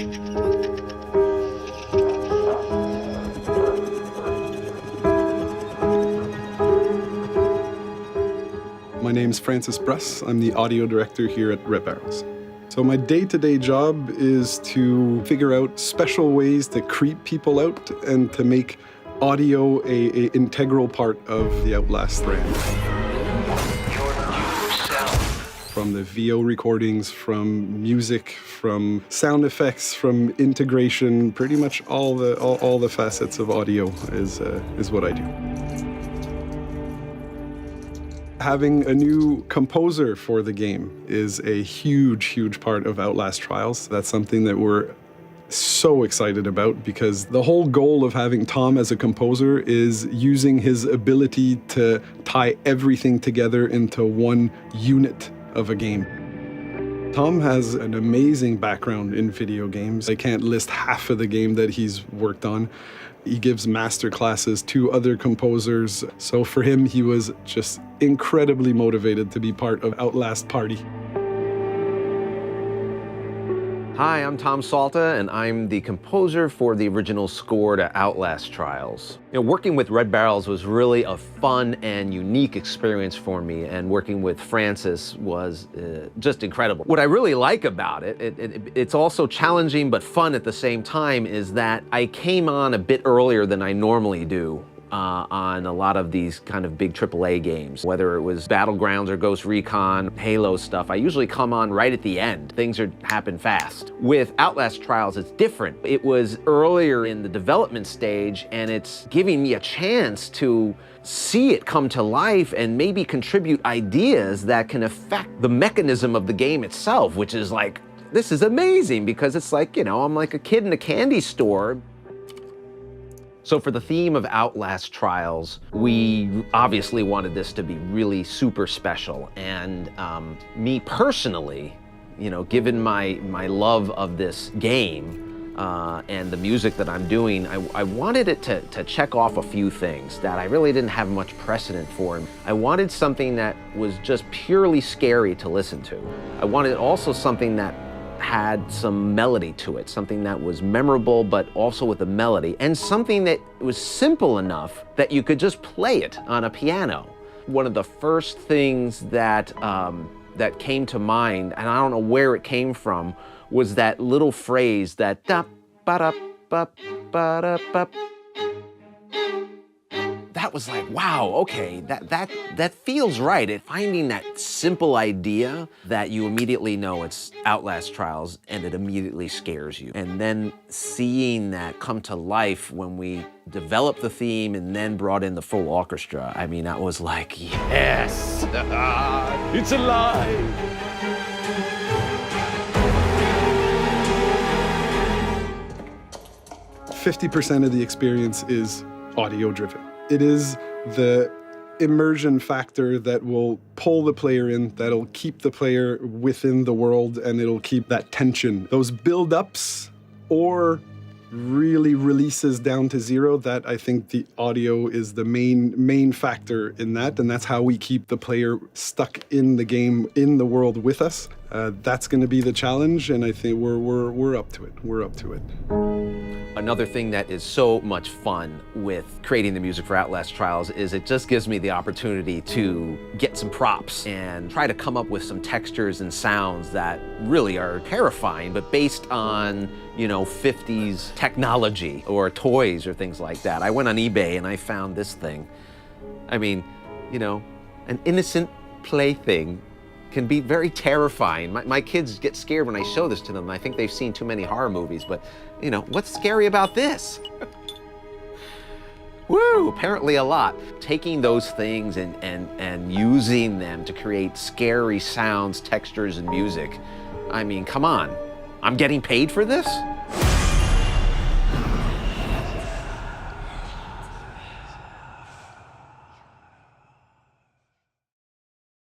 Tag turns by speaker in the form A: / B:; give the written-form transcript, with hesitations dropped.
A: My name's Francis Bruss. I'm the audio director here at Red Barrels. So my day-to-day job is to figure out special ways to creep people out and to make audio an integral part of the Outlast brand. From the VO recordings, from music, from sound effects, from integration, pretty much all the facets of audio is what I do. Having a new composer for the game is a huge, huge part of Outlast Trials. That's something that we're so excited about because the whole goal of having Tom as a composer is using his ability to tie everything together into one unit of a game. Tom has an amazing background in video games. I can't list half of the game that he's worked on. He gives master classes to other composers. So for him, he was just incredibly motivated to be part of Outlast Party.
B: Hi, I'm Tom Salta, and I'm the composer for the original score to Outlast Trials. Working with Red Barrels was really a fun and unique experience for me, and working with Francis was just incredible. What I really like about it's also challenging but fun at the same time, is that I came on a bit earlier than I normally do. On a lot of these kind of big AAA games, whether it was Battlegrounds or Ghost Recon, Halo stuff, I usually come on right at the end. Things happen fast. With Outlast Trials, it's different. It was earlier in the development stage, and it's giving me a chance to see it come to life and maybe contribute ideas that can affect the mechanism of the game itself, which is like, this is amazing, because it's like, I'm like a kid in a candy store. So for the theme of Outlast Trials, we obviously wanted this to be really super special. And me personally, given my love of this game and the music that I'm doing, I wanted it to check off a few things that I really didn't have much precedent for. I wanted something that was just purely scary to listen to. I wanted also something that had some melody to it, something that was memorable but also with a melody, and something that was simple enough that you could just play it on a piano. One of the first things that that came to mind, and I don't know where it came from, was that little phrase, that da ba da ba ba da ba. That was like, wow, okay, that feels right. Finding that simple idea that you immediately know it's Outlast Trials and it immediately scares you. And then seeing that come to life when we developed the theme and then brought in the full orchestra, I mean, that was like, yes, it's alive.
A: 50% of the experience is audio-driven. It is the immersion factor that will pull the player in, that'll keep the player within the world, and it'll keep that tension. Those build-ups or really releases down to zero, that I think the audio is the main factor in that, and that's how we keep the player stuck in the game, in the world with us. That's going to be the challenge, and I think we're up to it. We're up to it.
B: Another thing that is so much fun with creating the music for Outlast Trials is it just gives me the opportunity to get some props and try to come up with some textures and sounds that really are terrifying, but based on, 50s technology or toys or things like that. I went on eBay and I found this thing. I mean, an innocent plaything can be very terrifying. My kids get scared when I show this to them. I think they've seen too many horror movies, but what's scary about this? Woo, apparently a lot. Taking those things and using them to create scary sounds, textures, and music. I mean, come on. I'm getting paid for this?